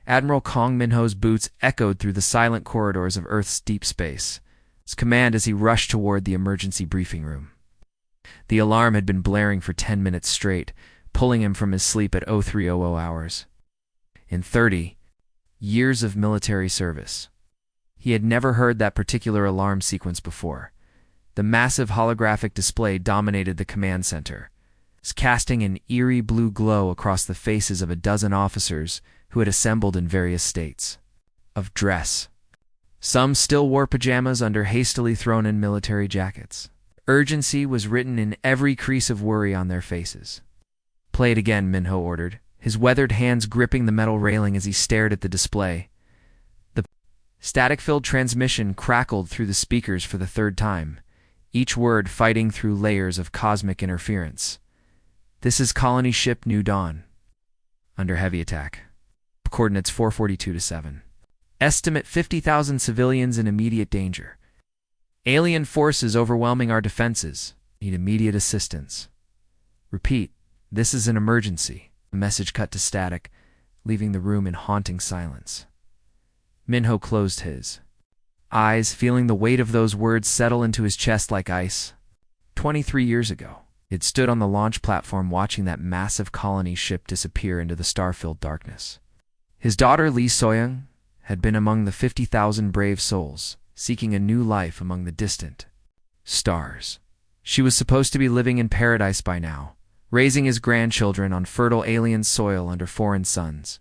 Admiral Kong Minho's boots echoed through the silent corridors of Earth's deep space, his command as he rushed toward the emergency briefing room. The alarm had been blaring for 10 minutes straight, pulling him from his sleep at 0300 hours. In 30 years of military service, he had never heard that particular alarm sequence before. The massive holographic display dominated the command center, casting an eerie blue glow across the faces of a dozen officers who had assembled in various states of dress. Some still wore pajamas under hastily thrown-in military jackets. Urgency was written in every crease of worry on their faces. "Play it again," Minho ordered, his weathered hands gripping the metal railing as he stared at the display. The static-filled transmission crackled through the speakers for the third time, each word fighting through layers of cosmic interference. "This is Colony Ship New Dawn. Under heavy attack. Coordinates 442-7. Estimate 50,000 civilians in immediate danger. Alien forces overwhelming our defenses. Need immediate assistance. Repeat, this is an emergency." The message cut to static, leaving the room in haunting silence. Minho closed his eyes, feeling the weight of those words settle into his chest like ice. 23 years ago, he had stood on the launch platform watching that massive colony ship disappear into the star-filled darkness. His daughter Lee Soyoung had been among the 50,000 brave souls, seeking a new life among the distant stars. She was supposed to be living in paradise by now, raising his grandchildren on fertile alien soil under foreign suns.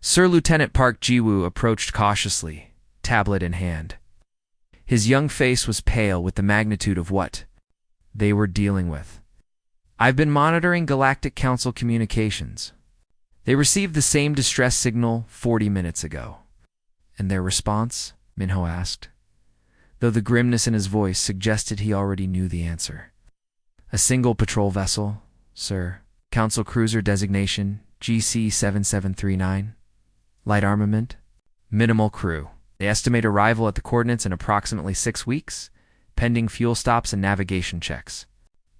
Sir Lieutenant Park Ji-woo approached cautiously, tablet in hand. His young face was pale with the magnitude of what they were dealing with. "I've been monitoring Galactic Council communications. They received the same distress signal 40 minutes ago." "And their response?" Minho asked, though the grimness in his voice suggested he already knew the answer. "A single patrol vessel, sir. Council cruiser designation GC-7739. Light armament. Minimal crew. They estimate arrival at the coordinates in approximately 6 weeks, pending fuel stops and navigation checks."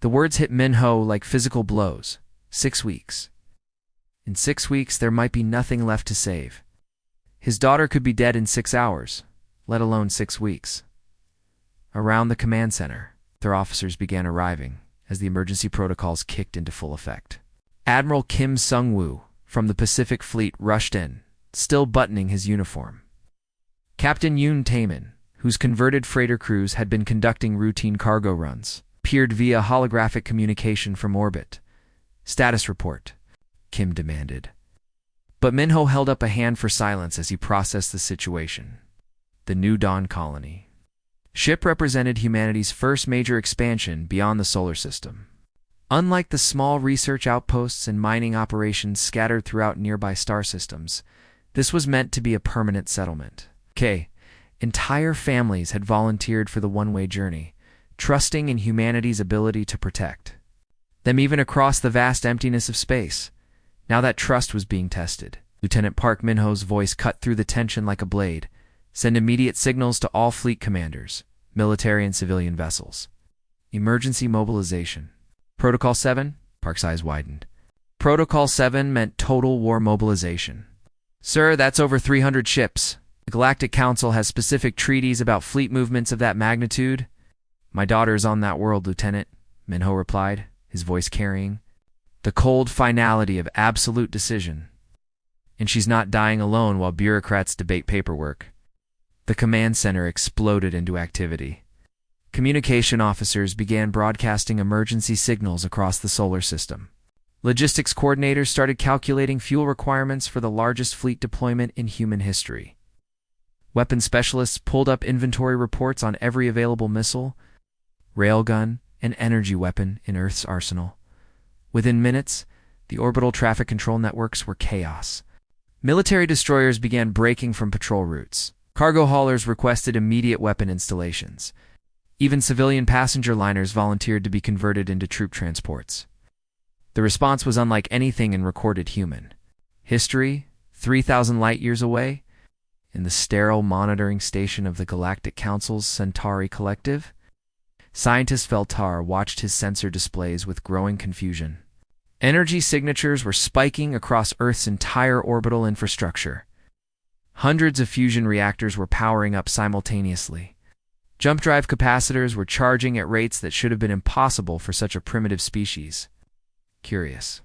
The words hit Minho like physical blows. 6 weeks. In 6 weeks, there might be nothing left to save. His daughter could be dead in 6 hours, let alone 6 weeks. Around the command center, their officers began arriving as the emergency protocols kicked into full effect. Admiral Kim Sung-woo from the Pacific Fleet rushed in, still buttoning his uniform. Captain Yoon Taemin, whose converted freighter crews had been conducting routine cargo runs, peered via holographic communication from orbit. "Status report," Kim demanded. But Minho held up a hand for silence as he processed the situation. The New Dawn colony ship represented humanity's first major expansion beyond the solar system. Unlike the small research outposts and mining operations scattered throughout nearby star systems, this was meant to be a permanent settlement. Entire families had volunteered for the one-way journey, trusting in humanity's ability to protect them even across the vast emptiness of space. Now that trust was being tested. Lieutenant Park Minho's voice cut through the tension like a blade. "Send immediate signals to all fleet commanders, military and civilian vessels. Emergency mobilization." Protocol 7? Park's eyes widened. Protocol 7 meant total war mobilization. "Sir, that's over 300 ships. The Galactic Council has specific treaties about fleet movements of that magnitude." "My daughter is on that world, Lieutenant," Minho replied, his voice carrying the cold finality of absolute decision. "And she's not dying alone while bureaucrats debate paperwork." The command center exploded into activity. Communication officers began broadcasting emergency signals across the solar system. Logistics coordinators started calculating fuel requirements for the largest fleet deployment in human history. Weapons specialists pulled up inventory reports on every available missile, railgun, and energy weapon in Earth's arsenal. Within minutes, the orbital traffic control networks were chaos. Military destroyers began breaking from patrol routes. Cargo haulers requested immediate weapon installations. Even civilian passenger liners volunteered to be converted into troop transports. The response was unlike anything in recorded human history. 3,000 light-years away, in the sterile monitoring station of the Galactic Council's Centauri Collective, scientist Feltar watched his sensor displays with growing confusion. Energy signatures were spiking across Earth's entire orbital infrastructure. Hundreds of fusion reactors were powering up simultaneously. Jump drive capacitors were charging at rates that should have been impossible for such a primitive species. Curious.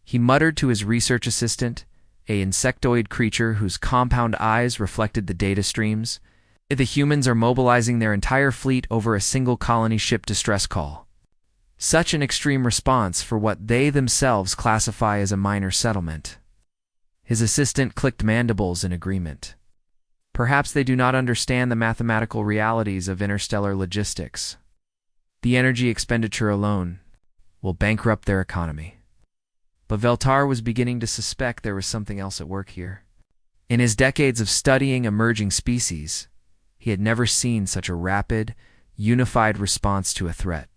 He muttered to his research assistant, a insectoid creature whose compound eyes reflected the data streams. The humans are mobilizing their entire fleet over a single colony ship distress call. Such an extreme response for what they themselves classify as a minor settlement. His assistant clicked mandibles in agreement. Perhaps they do not understand the mathematical realities of interstellar logistics. The energy expenditure alone will bankrupt their economy. But Veltar was beginning to suspect there was something else at work here. In his decades of studying emerging species, he had never seen such a rapid, unified response to a threat.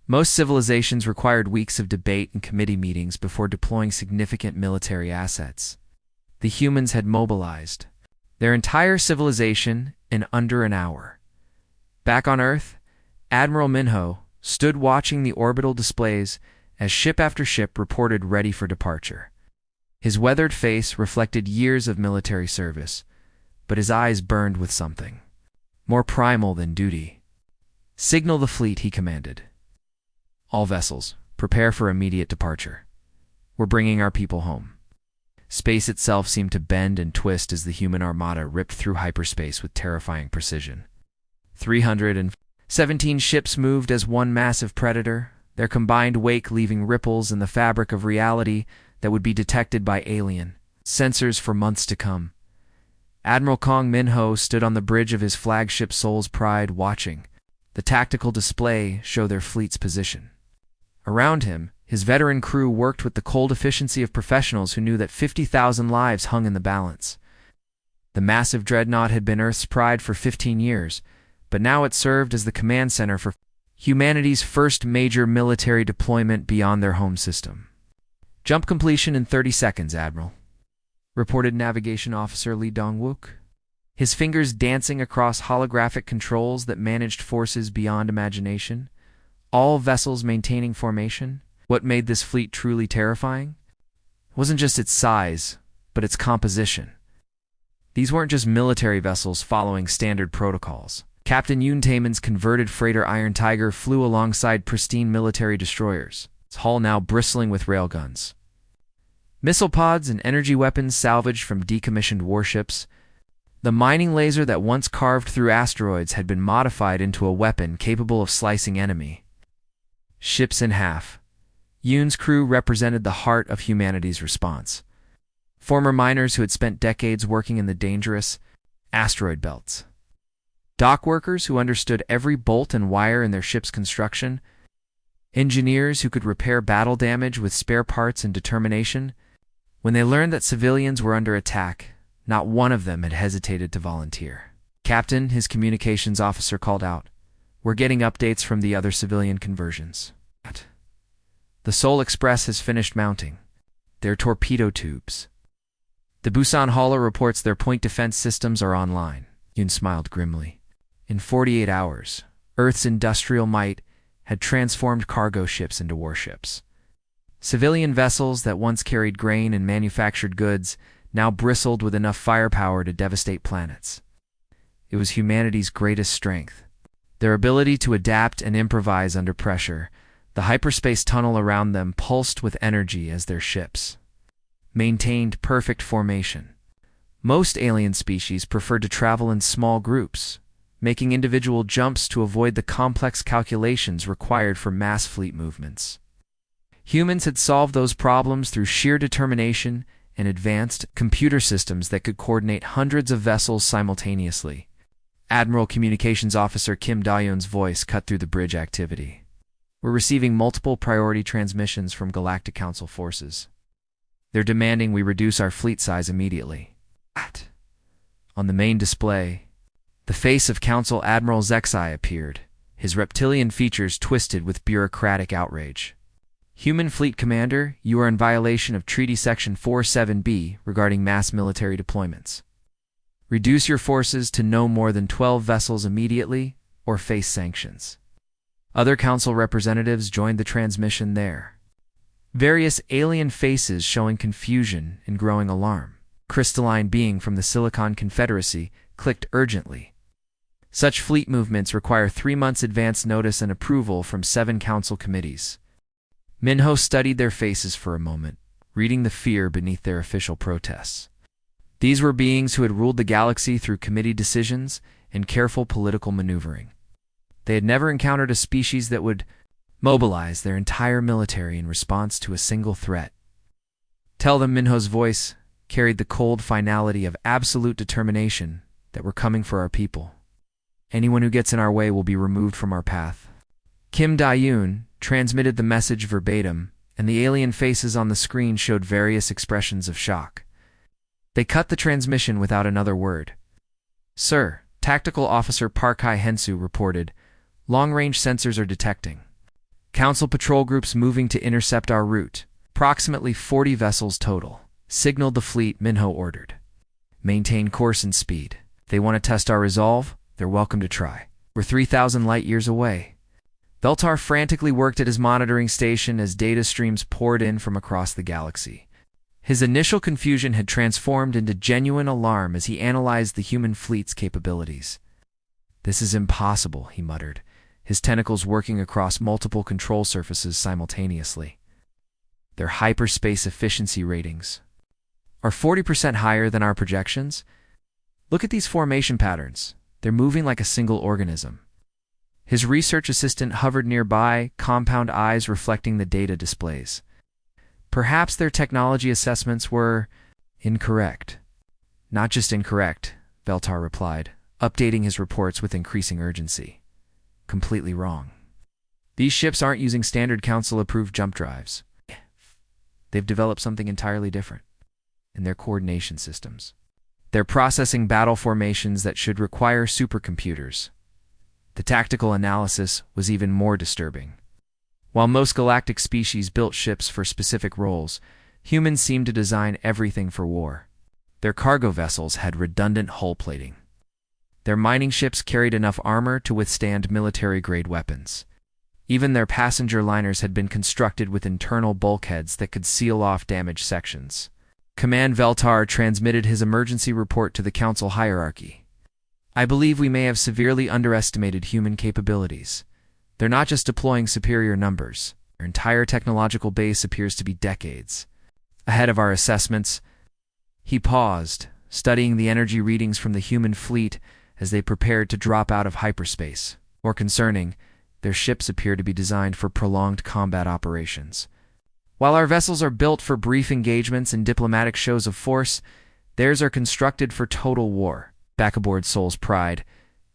Most civilizations required weeks of debate and committee meetings before deploying significant military assets. The humans had mobilized their entire civilization in under an hour. Back on Earth, Admiral Minho stood watching the orbital displays as ship after ship reported ready for departure. His weathered face reflected years of military service, but his eyes burned with something more primal than duty. "Signal the fleet," he commanded. "All vessels, prepare for immediate departure. We're bringing our people home." Space itself seemed to bend and twist as the human armada ripped through hyperspace with terrifying precision. 317 ships moved as one massive predator, their combined wake leaving ripples in the fabric of reality that would be detected by alien sensors for months to come. Admiral Kong Minho stood on the bridge of his flagship Soul's Pride watching the tactical display show their fleet's position. Around him, his veteran crew worked with the cold efficiency of professionals who knew that 50,000 lives hung in the balance. The massive dreadnought had been Earth's pride for 15 years, but now it served as the command center for humanity's first major military deployment beyond their home system. "Jump completion in 30 seconds, Admiral," reported Navigation Officer Lee Dong-wook, his fingers dancing across holographic controls that managed forces beyond imagination, all vessels maintaining formation. What made this fleet truly terrifying wasn't just its size, but its composition. These weren't just military vessels following standard protocols. Captain Yoon Taemin's converted freighter Iron Tiger flew alongside pristine military destroyers, its hull now bristling with railguns. Missile pods and energy weapons salvaged from decommissioned warships. The mining laser that once carved through asteroids had been modified into a weapon capable of slicing enemy ships in half. Yoon's crew represented the heart of humanity's response. Former miners who had spent decades working in the dangerous asteroid belts. Dock workers who understood every bolt and wire in their ship's construction. Engineers who could repair battle damage with spare parts and determination. When they learned that civilians were under attack, not one of them had hesitated to volunteer. "Captain," his communications officer called out, "we're getting updates from the other civilian conversions. The Seoul Express has finished mounting their torpedo tubes. The Busan Hauler reports their point defense systems are online." Yoon smiled grimly. In 48 hours, Earth's industrial might had transformed cargo ships into warships. Civilian vessels that once carried grain and manufactured goods now bristled with enough firepower to devastate planets. It was humanity's greatest strength. Their ability to adapt and improvise under pressure. The hyperspace tunnel around them pulsed with energy as their ships maintained perfect formation. Most alien species preferred to travel in small groups, making individual jumps to avoid the complex calculations required for mass fleet movements. Humans had solved those problems through sheer determination and advanced computer systems that could coordinate hundreds of vessels simultaneously. Admiral Communications Officer Kim Da-yeon's voice cut through the bridge activity. "We're receiving multiple priority transmissions from Galactic Council forces. They're demanding we reduce our fleet size immediately." On the main display, the face of Council Admiral Zexai appeared, his reptilian features twisted with bureaucratic outrage. "Human Fleet Commander, you are in violation of Treaty Section 47B regarding mass military deployments. Reduce your forces to no more than 12 vessels immediately or face sanctions." Other council representatives joined the transmission there. Various alien faces showing confusion and growing alarm. crystalline being from the Silicon Confederacy, clicked urgently. Such fleet movements require 3 months advance notice and approval from 7 council committees. Minho studied their faces for a moment, reading the fear beneath their official protests. These were beings who had ruled the galaxy through committee decisions and careful political maneuvering. They had never encountered a species that would mobilize their entire military in response to a single threat. "Tell them," Minho's voice carried the cold finality of absolute determination, "that we're coming for our people. Anyone who gets in our way will be removed from our path." Kim Da-yoon transmitted the message verbatim, and the alien faces on the screen showed various expressions of shock. They cut the transmission without another word. "Sir," Tactical Officer Park Hae-hensu reported, "long-range sensors are detecting. Council patrol groups moving to intercept our route. Approximately 40 vessels total." "Signal the fleet," Minho ordered. "Maintain course and speed. If they want to test our resolve, they're welcome to try. We're 3,000 light-years away." Veltar frantically worked at his monitoring station as data streams poured in from across the galaxy. His initial confusion had transformed into genuine alarm as he analyzed the human fleet's capabilities. "This is impossible," he muttered, his tentacles working across multiple control surfaces simultaneously. "Their hyperspace efficiency ratings are 40% higher than our projections. Look at these formation patterns. They're moving like a single organism." His research assistant hovered nearby, compound eyes reflecting the data displays. "Perhaps their technology assessments were incorrect." "Not just incorrect," Veltar replied, updating his reports with increasing urgency. "Completely wrong. These ships aren't using standard council-approved jump drives. They've developed something entirely different in their coordination systems. They're processing battle formations that should require supercomputers." The tactical analysis was even more disturbing. While most galactic species built ships for specific roles, humans seemed to design everything for war. Their cargo vessels had redundant hull plating. Their mining ships carried enough armor to withstand military-grade weapons. Even their passenger liners had been constructed with internal bulkheads that could seal off damaged sections. Command Veltar transmitted his emergency report to the council hierarchy. "I believe we may have severely underestimated human capabilities. They're not just deploying superior numbers. Their entire technological base appears to be decades ahead of our assessments." He paused, studying the energy readings from the human fleet as they prepared to drop out of hyperspace. More concerning, their ships appear to be designed for prolonged combat operations. "While our vessels are built for brief engagements and diplomatic shows of force, theirs are constructed for total war." Back aboard Soul's Pride,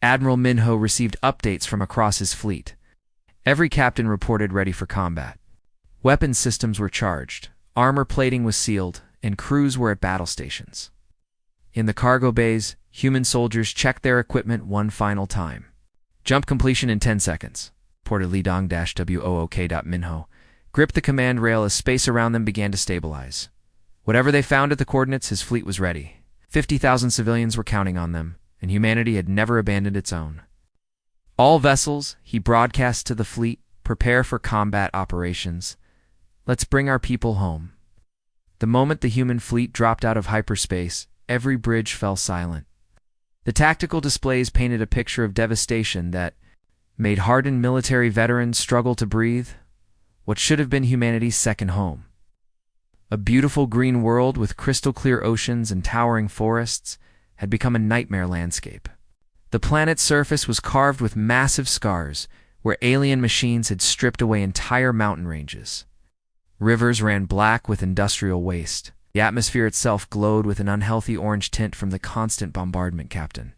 Admiral Minho received updates from across his fleet. Every captain reported ready for combat. Weapons systems were charged, armor plating was sealed, and crews were at battle stations. In the cargo bays, human soldiers checked their equipment one final time. "Jump completion in 10 seconds, reported Lidong-WOOK.Minho. Gripped the command rail as space around them began to stabilize. Whatever they found at the coordinates, his fleet was ready. 50,000 civilians were counting on them, and humanity had never abandoned its own. "All vessels," he broadcast to the fleet, "prepare for combat operations. Let's bring our people home." The moment the human fleet dropped out of hyperspace, every bridge fell silent. The tactical displays painted a picture of devastation that made hardened military veterans struggle to breathe what should have been humanity's second home. A beautiful green world with crystal-clear oceans and towering forests had become a nightmare landscape. The planet's surface was carved with massive scars where alien machines had stripped away entire mountain ranges. Rivers ran black with industrial waste. The atmosphere itself glowed with an unhealthy orange tint from the constant bombardment. Captain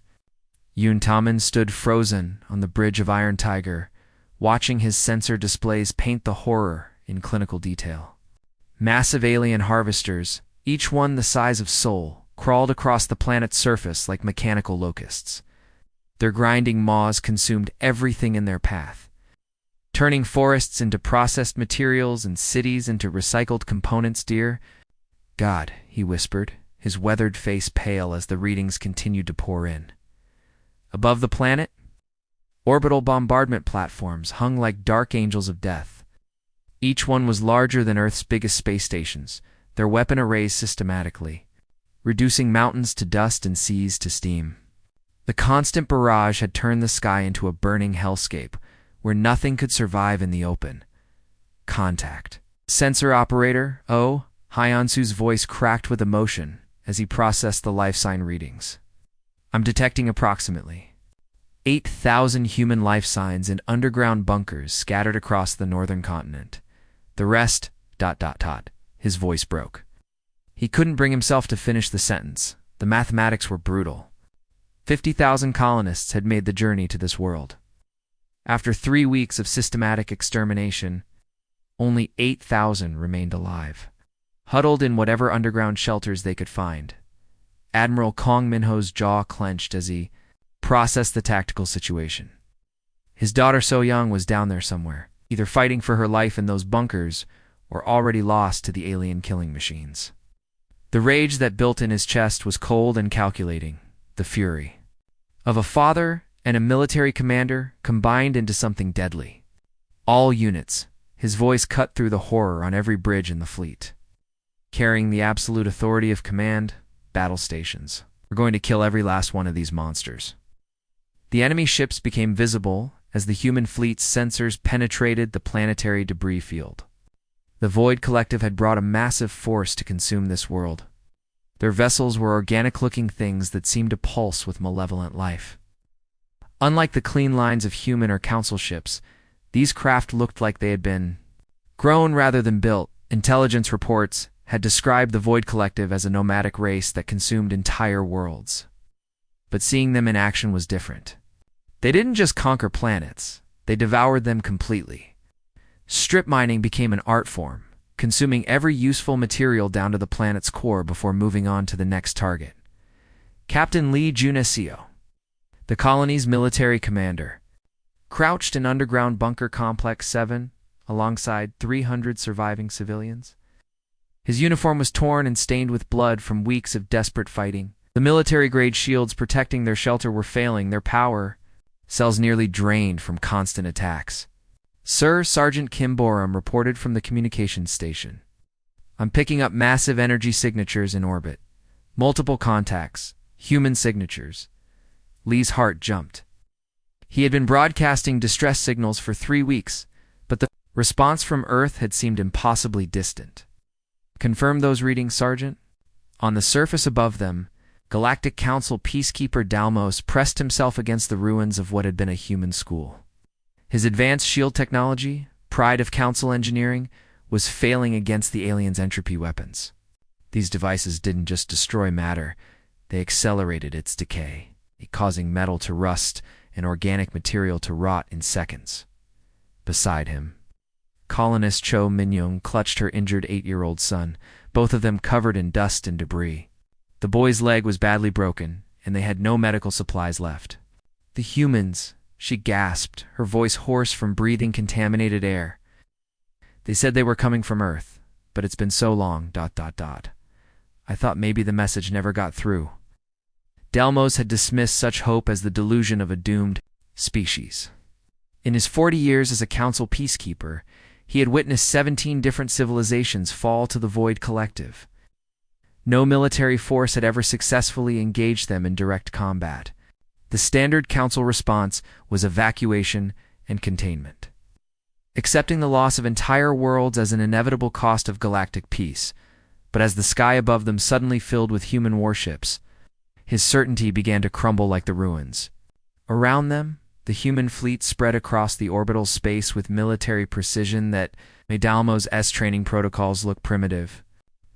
Yoon Taman stood frozen on the bridge of Iron Tiger, watching his sensor displays paint the horror in clinical detail. Massive alien harvesters, each one the size of Seoul, crawled across the planet's surface like mechanical locusts. Their grinding maws consumed everything in their path, turning forests into processed materials and cities into recycled components. "Dear God," he whispered, his weathered face pale as the readings continued to pour in. Above the planet, orbital bombardment platforms hung like dark angels of death. Each one was larger than Earth's biggest space stations, their weapon arrays systematically reducing mountains to dust and seas to steam. The constant barrage had turned the sky into a burning hellscape, where nothing could survive in the open. Contact. Sensor operator, Oh, Hyansu's voice cracked with emotion as he processed the life sign readings. I'm detecting approximately 8,000 human life signs in underground bunkers scattered across the northern continent. The rest, ... His voice broke. He couldn't bring himself to finish the sentence. The mathematics were brutal. 50,000 colonists had made the journey to this world. After 3 weeks of systematic extermination, only 8,000 remained alive, huddled in whatever underground shelters they could find. Admiral Kong Minho's jaw clenched as he processed the tactical situation. His daughter So Young was down there somewhere, either fighting for her life in those bunkers or already lost to the alien killing machines. The rage that built in his chest was cold and calculating, the fury of a father and a military commander combined into something deadly. All units, his voice cut through the horror on every bridge in the fleet. Carrying the absolute authority of command, battle stations. We're going to kill every last one of these monsters. The enemy ships became visible as the human fleet's sensors penetrated the planetary debris field. The Void Collective had brought a massive force to consume this world. Their vessels were organic-looking things that seemed to pulse with malevolent life. Unlike the clean lines of human or council ships, these craft looked like they had been grown rather than built. Intelligence reports had described the Void Collective as a nomadic race that consumed entire worlds. But seeing them in action was different. They didn't just conquer planets, they devoured them completely. Strip mining became an art form, consuming every useful material down to the planet's core before moving on to the next target. Captain Lee Junesio, the colony's military commander, crouched in underground bunker complex 7 alongside 300 surviving civilians. His uniform was torn and stained with blood from weeks of desperate fighting. The military-grade shields protecting their shelter were failing, their power cells nearly drained from constant attacks. Sir Sergeant Kim Borum reported from the communications station. I'm picking up massive energy signatures in orbit. Multiple contacts, human signatures. Lee's heart jumped. He had been broadcasting distress signals for 3 weeks, but the response from Earth had seemed impossibly distant. Confirm those readings, Sergeant? On the surface above them, Galactic Council peacekeeper Dalmos pressed himself against the ruins of what had been a human school. His advanced shield technology, pride of Council engineering, was failing against the aliens' entropy weapons. These devices didn't just destroy matter, they accelerated its decay, causing metal to rust and organic material to rot in seconds. Beside him, colonist Cho Minyoung clutched her injured 8-year-old son, both of them covered in dust and debris. The boy's leg was badly broken, and they had no medical supplies left. The humans, she gasped, her voice hoarse from breathing contaminated air. They said they were coming from Earth, but it's been so long, ... I thought maybe the message never got through. Delmos had dismissed such hope as the delusion of a doomed species. In his 40 years as a Council peacekeeper, he had witnessed 17 different civilizations fall to the Void Collective. No military force had ever successfully engaged them in direct combat. The standard Council response was evacuation and containment. Accepting the loss of entire worlds as an inevitable cost of galactic peace, but as the sky above them suddenly filled with human warships, his certainty began to crumble like the ruins. Around them, the human fleet spread across the orbital space with military precision that made Dalmos' training protocols look primitive.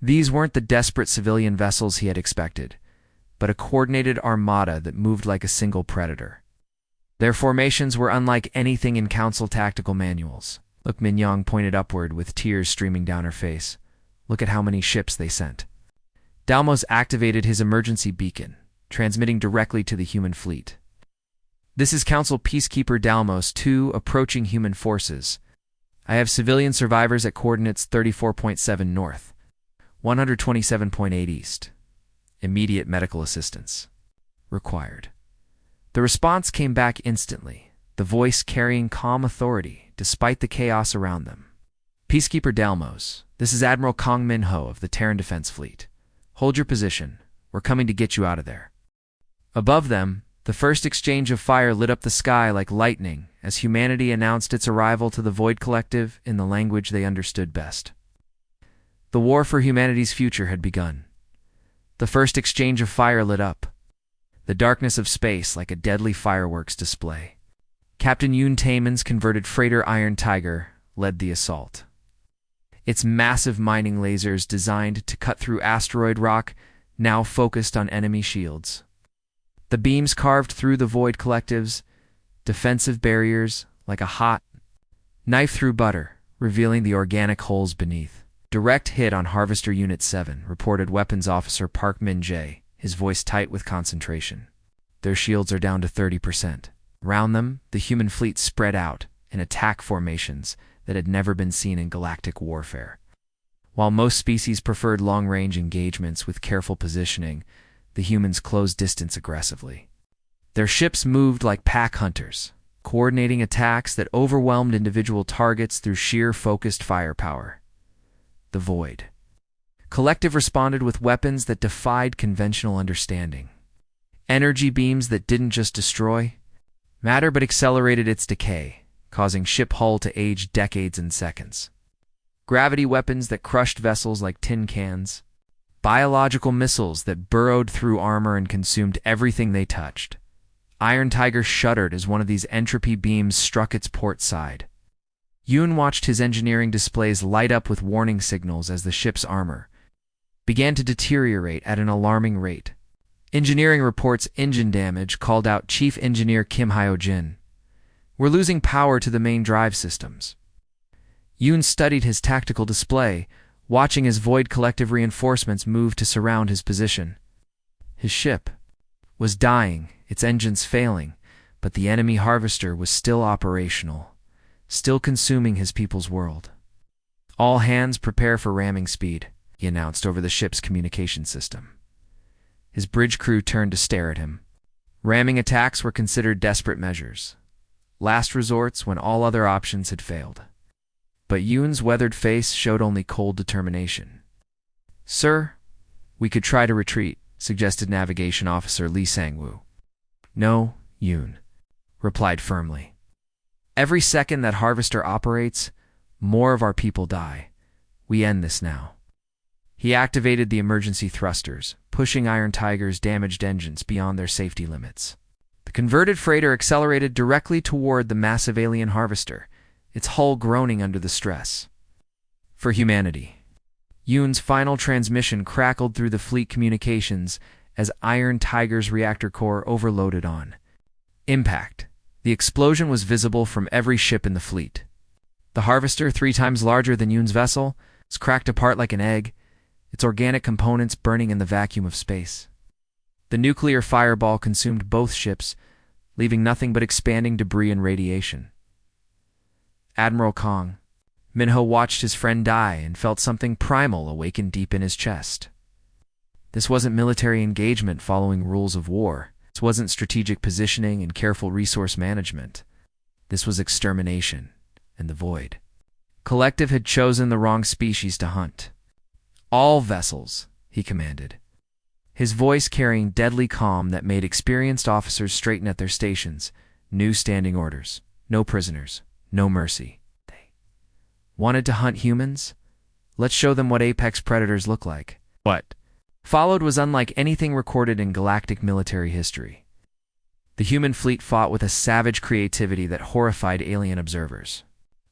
These weren't the desperate civilian vessels he had expected, but a coordinated armada that moved like a single predator. Their formations were unlike anything in Council tactical manuals. Look, Minyoung pointed upward with tears streaming down her face. Look at how many ships they sent. Dalmos activated his emergency beacon, transmitting directly to the human fleet. This is Council Peacekeeper Dalmos 2 approaching human forces. I have civilian survivors at coordinates 34.7 north, 127.8 east. Immediate medical assistance required. The response came back instantly, the voice carrying calm authority despite the chaos around them. Peacekeeper Dalmos, this is Admiral Kong Minho of the Terran Defense Fleet. Hold your position. We're coming to get you out of there." Above them, the first exchange of fire lit up the sky like lightning as humanity announced its arrival to the Void Collective in the language they understood best. The war for humanity's future had begun. The first exchange of fire lit up the darkness of space like a deadly fireworks display. Captain Yoon Taeman's converted freighter Iron Tiger led the assault. Its massive mining lasers designed to cut through asteroid rock now focused on enemy shields. The beams carved through the Void Collective's defensive barriers like a hot knife through butter, revealing the organic holes beneath. "Direct hit on Harvester Unit 7, reported Weapons Officer Park Min-jae, his voice tight with concentration. "Their shields are down to 30%. Around them, the human fleet spread out in attack formations that had never been seen in galactic warfare. While most species preferred long-range engagements with careful positioning, the humans closed distance aggressively. Their ships moved like pack hunters, coordinating attacks that overwhelmed individual targets through sheer focused firepower. The Void Collective responded with weapons that defied conventional understanding. Energy beams that didn't just destroy matter but accelerated its decay, causing ship hull to age decades in seconds. Gravity weapons that crushed vessels like tin cans. Biological missiles that burrowed through armor and consumed everything they touched. Iron Tiger shuddered as one of these entropy beams struck its port side. Yoon watched his engineering displays light up with warning signals as the ship's armor began to deteriorate at an alarming rate. Engineering reports engine damage called out Chief Engineer Kim Hyo-jin. "We're losing power to the main drive systems." Yoon studied his tactical display, watching as Void Collective reinforcements moved to surround his position. His ship was dying, its engines failing, but the enemy harvester was still operational, still consuming his people's world. "All hands prepare for ramming speed," he announced over the ship's communication system. His bridge crew turned to stare at him. Ramming attacks were considered desperate measures, last resorts when all other options had failed. But Yoon's weathered face showed only cold determination. "Sir, we could try to retreat," suggested Navigation Officer Lee Sang-woo. "No, Yoon," replied firmly. "Every second that harvester operates, more of our people die. We end this now." He activated the emergency thrusters, pushing Iron Tiger's damaged engines beyond their safety limits. The converted freighter accelerated directly toward the massive alien harvester, its hull groaning under the stress. "For humanity." Yoon's final transmission crackled through the fleet communications as Iron Tiger's reactor core overloaded on impact. The explosion was visible from every ship in the fleet. The harvester, 3 times larger than Yoon's vessel, was cracked apart like an egg, its organic components burning in the vacuum of space. The nuclear fireball consumed both ships, leaving nothing but expanding debris and radiation. Admiral Kong. Minho watched his friend die and felt something primal awaken deep in his chest. This wasn't military engagement following rules of war. This wasn't strategic positioning and careful resource management. This was extermination and the Void Collective had chosen the wrong species to hunt. "All vessels," he commanded, his voice carrying deadly calm that made experienced officers straighten at their stations. New standing orders. No prisoners. No mercy. They wanted to hunt humans? Let's show them what apex predators look like. What followed was unlike anything recorded in galactic military history. The human fleet fought with a savage creativity that horrified alien observers.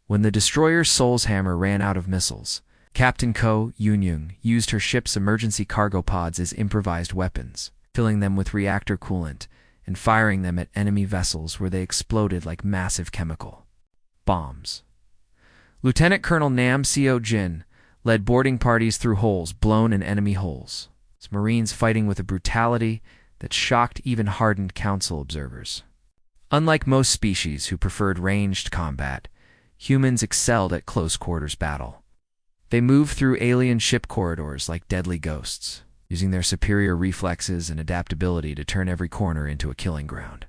When the destroyer Soul's Hammer ran out of missiles, Captain Ko Yoon-young used her ship's emergency cargo pods as improvised weapons, filling them with reactor coolant and firing them at enemy vessels where they exploded like massive chemical bombs. Lieutenant Colonel Nam Seo-jin led boarding parties through holes blown in enemy hulls, his Marines fighting with a brutality that shocked even hardened council observers. Unlike most species who preferred ranged combat, humans excelled at close-quarters battle. They moved through alien ship corridors like deadly ghosts, using their superior reflexes and adaptability to turn every corner into a killing ground.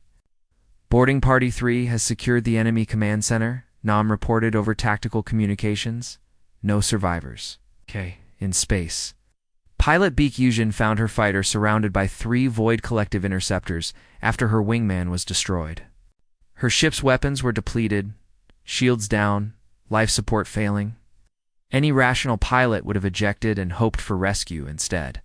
Boarding Party 3 has secured the enemy command center, Nam reported over tactical communications. No survivors. In space. Pilot Beak Yujin found her fighter surrounded by 3 Void Collective interceptors after her wingman was destroyed. Her ship's weapons were depleted, shields down, life support failing. Any rational pilot would have ejected and hoped for rescue instead.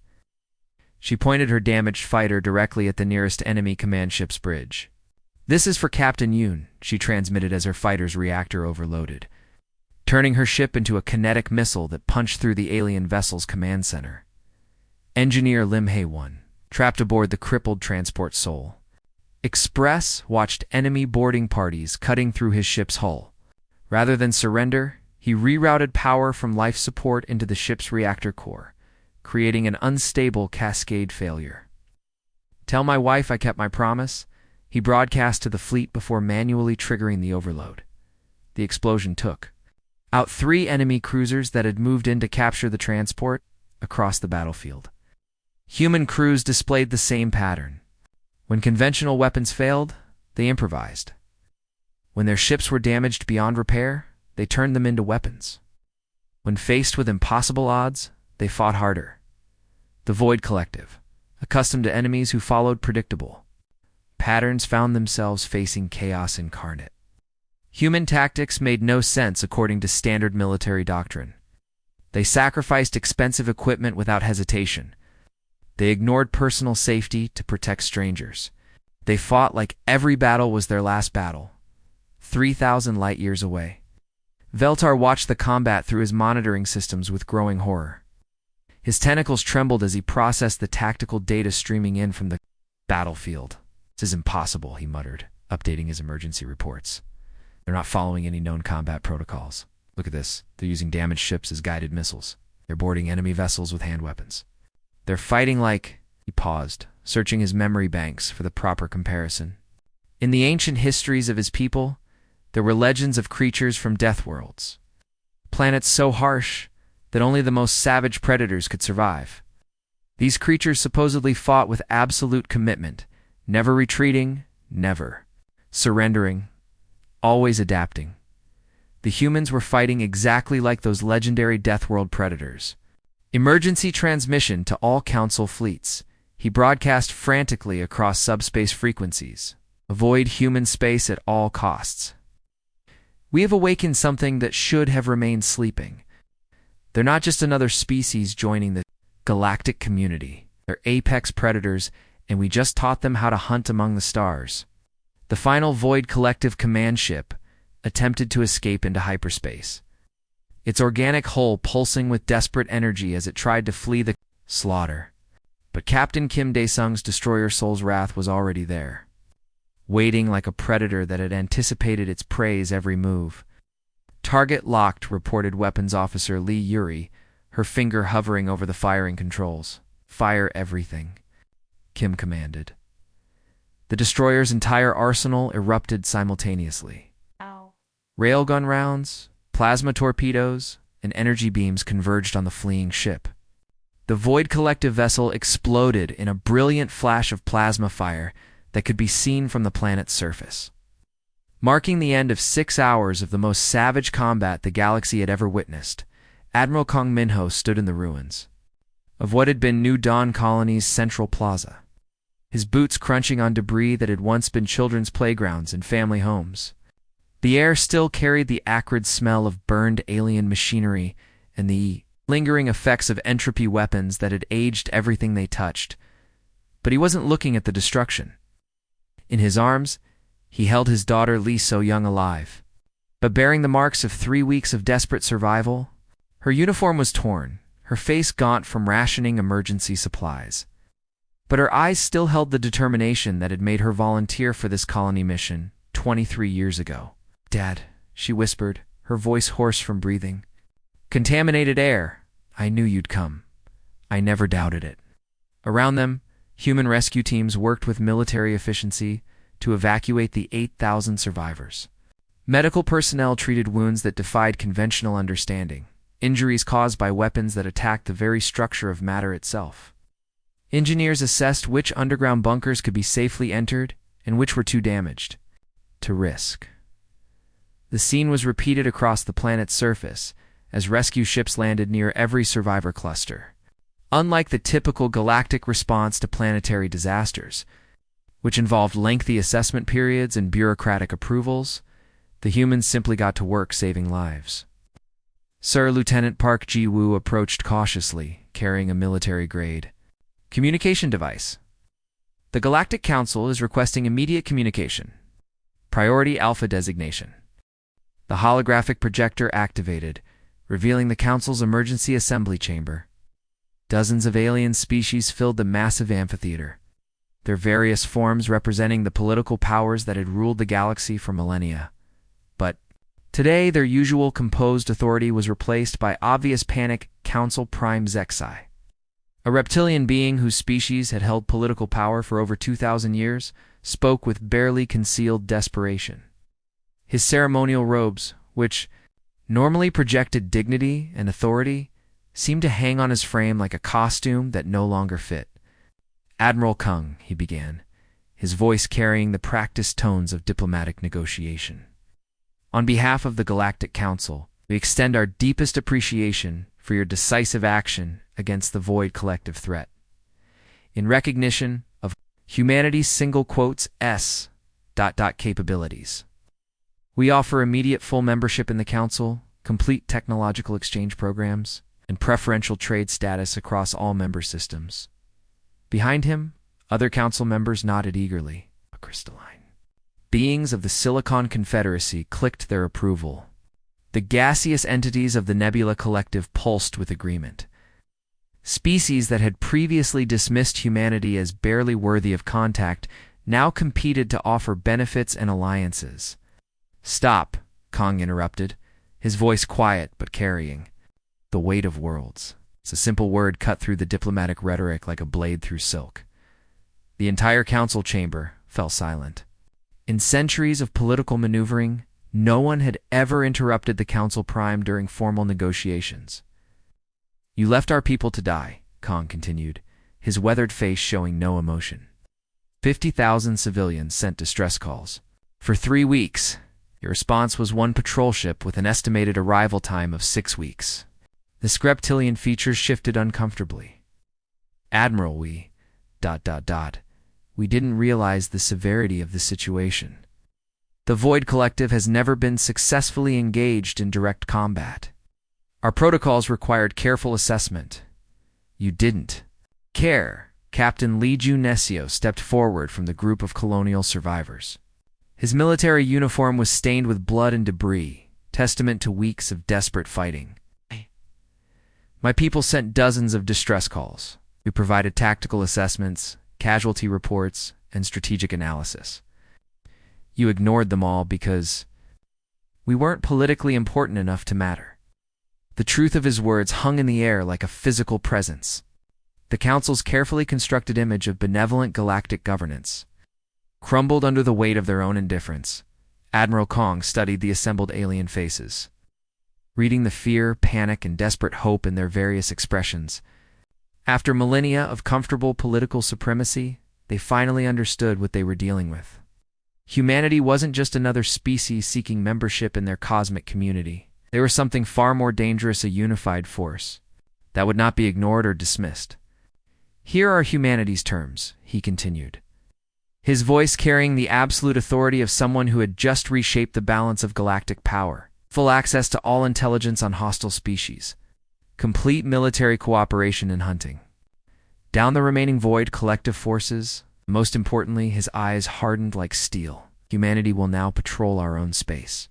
She pointed her damaged fighter directly at the nearest enemy command ship's bridge. "This is for Captain Yoon," she transmitted as her fighter's reactor overloaded, turning her ship into a kinetic missile that punched through the alien vessel's command center. Engineer Lim Hae-won, trapped aboard the crippled transport Seoul Express, watched enemy boarding parties cutting through his ship's hull. Rather than surrender, he rerouted power from life support into the ship's reactor core, creating an unstable cascade failure. "Tell my wife I kept my promise," he broadcast to the fleet before manually triggering the overload. The explosion took out 3 enemy cruisers that had moved in to capture the transport across the battlefield. Human crews displayed the same pattern. When conventional weapons failed, they improvised. When their ships were damaged beyond repair, they turned them into weapons. When faced with impossible odds, they fought harder. The Void Collective, accustomed to enemies who followed predictable patterns, found themselves facing chaos incarnate. Human tactics made no sense according to standard military doctrine. They sacrificed expensive equipment without hesitation. They ignored personal safety to protect strangers. They fought like every battle was their last battle, 3,000 light-years away. Veltar watched the combat through his monitoring systems with growing horror. His tentacles trembled as he processed the tactical data streaming in from the battlefield. "This is impossible," he muttered, updating his emergency reports. "They're not following any known combat protocols. Look at this. They're using damaged ships as guided missiles. They're boarding enemy vessels with hand weapons. They're fighting like..." He paused, searching his memory banks for the proper comparison. In the ancient histories of his people, there were legends of creatures from Deathworlds. Planets so harsh that only the most savage predators could survive. These creatures supposedly fought with absolute commitment, never retreating, never surrendering, always adapting. The humans were fighting exactly like those legendary Deathworld predators. "Emergency transmission to all Council fleets," he broadcast frantically across subspace frequencies. "Avoid human space at all costs. We have awakened something that should have remained sleeping. They're not just another species joining the galactic community. They're apex predators, and we just taught them how to hunt among the stars." The final Void Collective command ship attempted to escape into hyperspace, its organic hull pulsing with desperate energy as it tried to flee the slaughter. But Captain Kim Dae-sung's destroyer Soul's Wrath was already there, waiting like a predator that had anticipated its prey's every move. "Target locked," reported Weapons Officer Lee Yuri, her finger hovering over the firing controls. "Fire everything," Kim commanded. The destroyer's entire arsenal erupted simultaneously. Ow. Railgun rounds, plasma torpedoes, and energy beams converged on the fleeing ship. The Void Collective vessel exploded in a brilliant flash of plasma fire that could be seen from the planet's surface, marking the end of 6 hours of the most savage combat the galaxy had ever witnessed. Admiral Kong Minho stood in the ruins of what had been New Dawn Colony's central plaza, his boots crunching on debris that had once been children's playgrounds and family homes. The air still carried the acrid smell of burned alien machinery and the lingering effects of entropy weapons that had aged everything they touched. But he wasn't looking at the destruction. In his arms, he held his daughter Lee So-young alive, but bearing the marks of 3 weeks of desperate survival. Her uniform was torn, her face gaunt from rationing emergency supplies. But her eyes still held the determination that had made her volunteer for this colony mission 23 years ago. "Dad," she whispered, her voice hoarse from breathing. "Contaminated air. I knew you'd come. I never doubted it." Around them, human rescue teams worked with military efficiency to evacuate the 8,000 survivors. Medical personnel treated wounds that defied conventional understanding, injuries caused by weapons that attacked the very structure of matter itself. Engineers assessed which underground bunkers could be safely entered and which were too damaged to risk. The scene was repeated across the planet's surface as rescue ships landed near every survivor cluster. Unlike the typical galactic response to planetary disasters, which involved lengthy assessment periods and bureaucratic approvals, the humans simply got to work saving lives. Sir Lieutenant Park Ji-woo approached cautiously, carrying a military-grade communication device. The Galactic Council is requesting immediate communication. Priority Alpha designation. The holographic projector activated, revealing the Council's emergency assembly chamber. Dozens of alien species filled the massive amphitheater, their various forms representing the political powers that had ruled the galaxy for millennia. But today, their usual composed authority was replaced by obvious panic Council Prime Zexai, a reptilian being whose species had held political power for over 2,000 years, spoke with barely concealed desperation. His ceremonial robes, which normally projected dignity and authority, seemed to hang on his frame like a costume that no longer fit. "Admiral Kung," he began, his voice carrying the practiced tones of diplomatic negotiation. "On behalf of the Galactic Council, we extend our deepest appreciation for your decisive action against the Void collective threat. In recognition of humanity's S capabilities, we offer immediate full membership in the Council, complete technological exchange programs, and preferential trade status across all member systems." Behind him, other Council members nodded eagerly. A crystalline beings of the Silicon Confederacy clicked their approval. The gaseous entities of the Nebula Collective pulsed with agreement. Species that had previously dismissed humanity as barely worthy of contact now competed to offer benefits and alliances. "Stop," Kong interrupted, his voice quiet but carrying the weight of worlds. It's a simple word cut through the diplomatic rhetoric like a blade through silk. The entire council chamber fell silent. In centuries of political maneuvering, no one had ever interrupted the Council Prime during formal negotiations. "You left our people to die," Kong continued, his weathered face showing no emotion. 50,000 civilians sent distress calls. For 3 weeks, your response was one patrol ship with an estimated arrival time of 6 weeks. The Skreptilian features shifted uncomfortably. "Admiral, we didn't realize the severity of the situation. The Void Collective has never been successfully engaged in direct combat. Our protocols required careful assessment. You didn't care." Captain Lee Ju Nesio stepped forward from the group of colonial survivors. His military uniform was stained with blood and debris, testament to weeks of desperate fighting. "My people sent dozens of distress calls. We provided tactical assessments, casualty reports, and strategic analysis. You ignored them all because we weren't politically important enough to matter." The truth of his words hung in the air like a physical presence. The Council's carefully constructed image of benevolent galactic governance crumbled under the weight of their own indifference. Admiral Kong studied the assembled alien faces, reading the fear, panic, and desperate hope in their various expressions. After millennia of comfortable political supremacy, they finally understood what they were dealing with. Humanity wasn't just another species seeking membership in their cosmic community. They were something far more dangerous, a unified force that would not be ignored or dismissed. "Here are humanity's terms," he continued, his voice carrying the absolute authority of someone who had just reshaped the balance of galactic power. Full access to all intelligence on hostile species. Complete military cooperation in hunting. Down the remaining Void collective forces. Most importantly, his eyes hardened like steel. Humanity will now patrol our own space.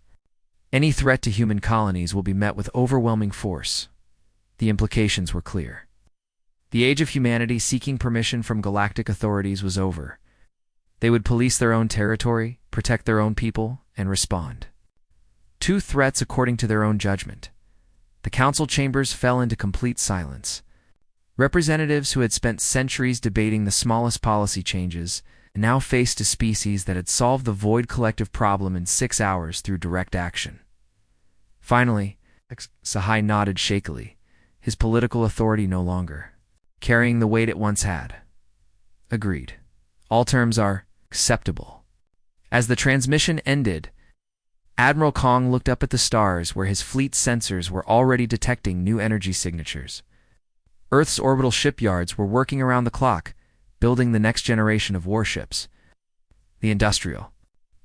Any threat to human colonies will be met with overwhelming force. The implications were clear. The age of humanity seeking permission from galactic authorities was over. They would police their own territory, protect their own people, and respond. 2 threats according to their own judgment. The council chambers fell into complete silence. Representatives who had spent centuries debating the smallest policy changes now faced a species that had solved the Void collective problem in 6 hours through direct action. Finally, Sahai nodded shakily, his political authority no longer carrying the weight it once had. "Agreed. All terms are acceptable." As the transmission ended, Admiral Kong looked up at the stars where his fleet's sensors were already detecting new energy signatures. Earth's orbital shipyards were working around the clock, building the next generation of warships. The industrial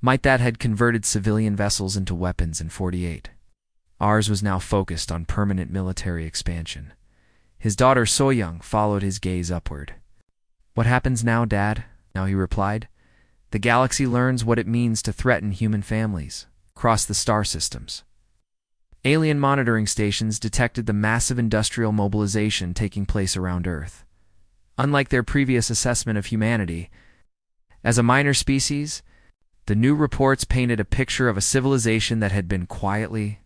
might that had converted civilian vessels into weapons in 48. Ours was now focused on permanent military expansion. His daughter So-young followed his gaze upward. "What happens now, Dad?" Now he replied. "The galaxy learns what it means to threaten human families across the star systems." Alien monitoring stations detected the massive industrial mobilization taking place around Earth. Unlike their previous assessment of humanity as a minor species, the new reports painted a picture of a civilization that had been quietly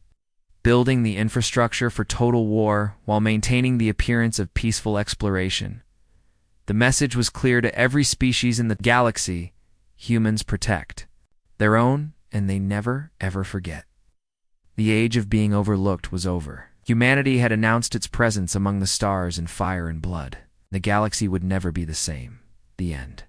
building the infrastructure for total war while maintaining the appearance of peaceful exploration. The message was clear to every species in the galaxy: humans protect their own, and they never, ever forget. The age of being overlooked was over. Humanity had announced its presence among the stars in fire and blood. The galaxy would never be the same. The end.